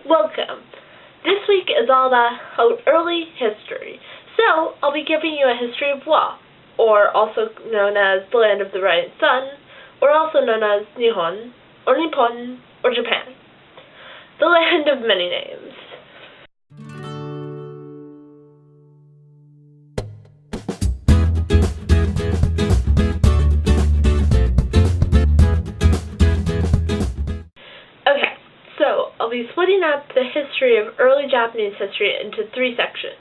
Welcome. This week is all about early history. So, I'll be giving you a history of Wa, or also known as the land of the rising sun, or also known as Nihhon, or Nippon, or Japan. The land of many names. Okay, so I'll be splitting up the history of early Japanese history into three sections.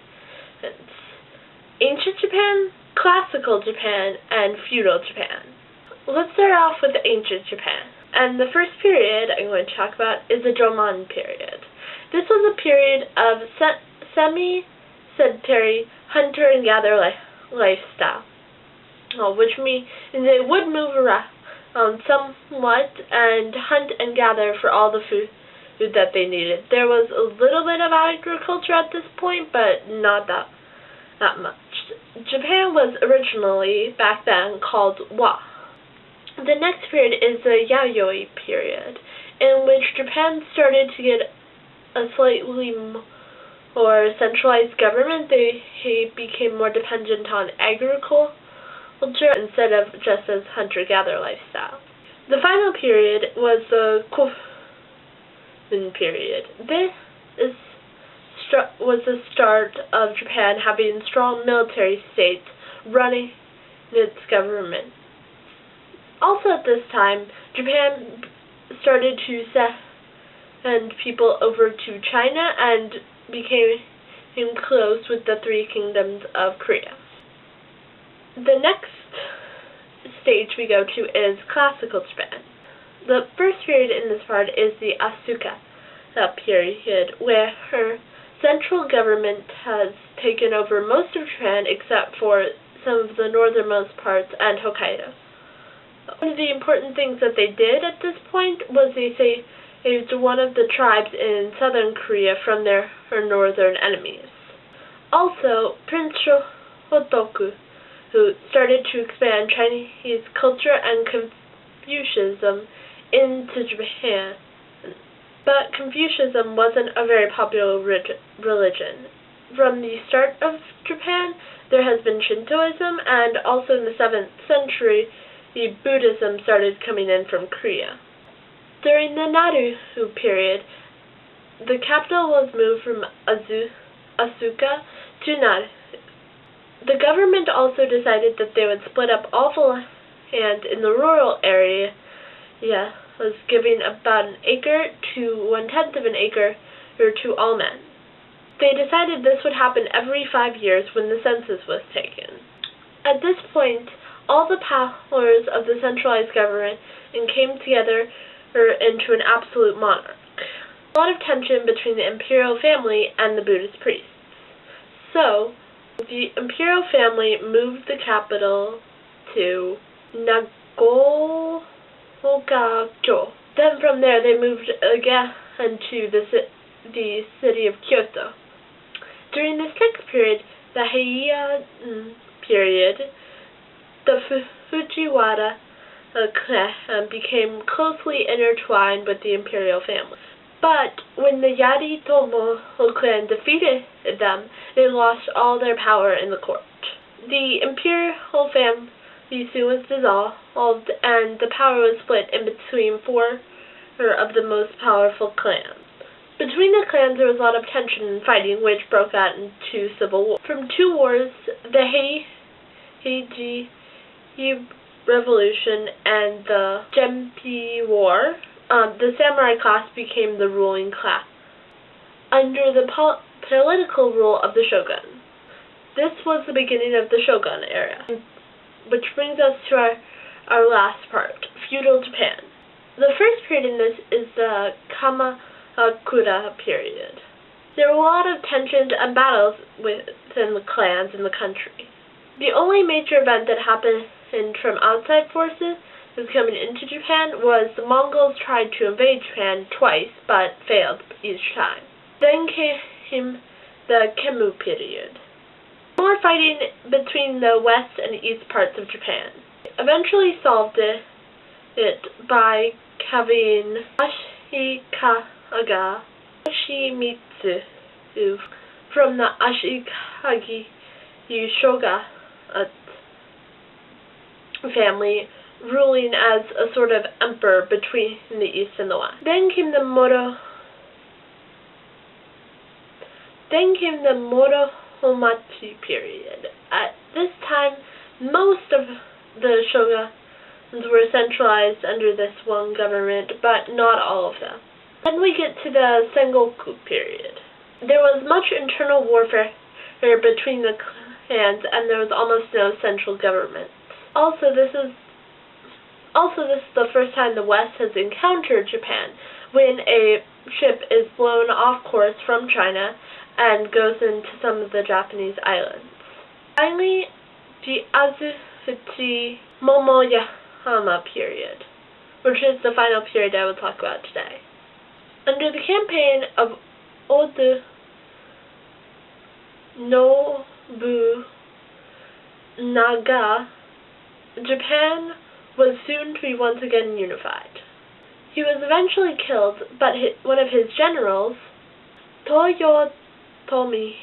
It's Ancient Japan, Classical Japan, and Feudal Japan. Let's start off with Ancient Japan. And the first period I'm going to talk about is the Jomon period. This was a period of semi-sedentary hunter and gatherer lifestyle, which means they would move around somewhat and hunt and gather for all the food that they needed. There was a little bit of agriculture at this point, but not that much. Japan was originally, back then, called Wa. The next period is the Yayoi period, in which Japan started to get a slightly more centralized government. They became more dependent on agriculture instead of just as hunter-gatherer lifestyle. The final period was the Kofun period. This was the start of Japan having strong military states running its government. Also at this time, Japan started to send people over to China and became close with the three kingdoms of Korea. The next stage we go to is Classical Japan. The first period in this part is the Asuka period, where her central government has taken over most of Japan except for some of the northernmost parts and Hokkaido. One of the important things that they did at this point was they saved one of the tribes in southern Korea from their northern enemies. Also, Prince Shotoku, who started to expand Chinese culture and Confucianism into Japan. But Confucianism wasn't a very popular religion. From the start of Japan, there has been Shintoism, and also in the 7th century, Buddhism started coming in from Korea. During the Naru period, the capital was moved from Asuka to Naru. The government also decided that they would split up all the land in the rural area, was giving about an acre to 1/10 of an acre to all men. They decided this would happen every 5 years when the census was taken. At this point, all the powers of the centralized government came together into an absolute monarch. A lot of tension between the imperial family and the Buddhist priests. So, the imperial family moved the capital to Nagorno-Kyoto. Then from there they moved again to the city of Kyoto. During this next period, the Heian period, the Fujiwara clan became closely intertwined with the imperial family. But when the Yoritomo clan defeated them, they lost all their power in the court. The imperial family soon was dissolved, and the power was split in between four of the most powerful clans. Between the clans, there was a lot of tension and fighting, which broke out into civil war. From two wars, the Heiji Revolution and the Genpei War, the samurai class became the ruling class under the political rule of the shogun. This was the beginning of the shogun era, which brings us to our last part, Feudal Japan. The first period in this is the Kamakura period. There were a lot of tensions and battles within the clans in the country. The only major event that happened from outside forces was coming into Japan was the Mongols tried to invade Japan twice, but failed each time. Then came the Kemmu period. More fighting between the west and east parts of Japan. Eventually solved it by having Ashikaga Yoshimitsu from the Ashikaga shogunate family, ruling as a sort of emperor between the East and the West. Then came the Muromachi period. At this time, most of the shoguns were centralized under this one government, but not all of them. Then we get to the Sengoku period. There was much internal warfare between the clans, and there was almost no central government. Also, this is the first time the West has encountered Japan, when a ship is blown off course from China and goes into some of the Japanese islands. Finally, the Azuchi Momoyama period, which is the final period I will talk about today. Under the campaign of Oda Nobunaga, Japan was soon to be once again unified. He was eventually killed, but one of his generals, Toyotomi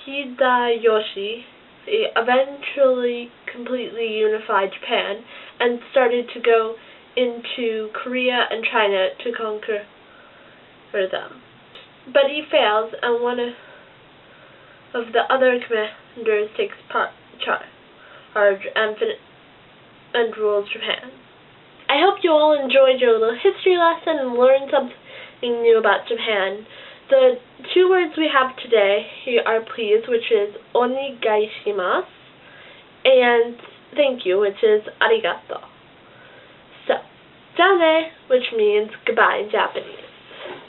Hideyoshi, eventually completely unified Japan and started to go into Korea and China to conquer them. But he fails, and one of the other commanders takes charge and rules Japan. I hope you all enjoyed your little history lesson and learned something new about Japan. The two words we have today are please, which is onegaishimasu, and thank you, which is arigato. So, dane, which means goodbye in Japanese.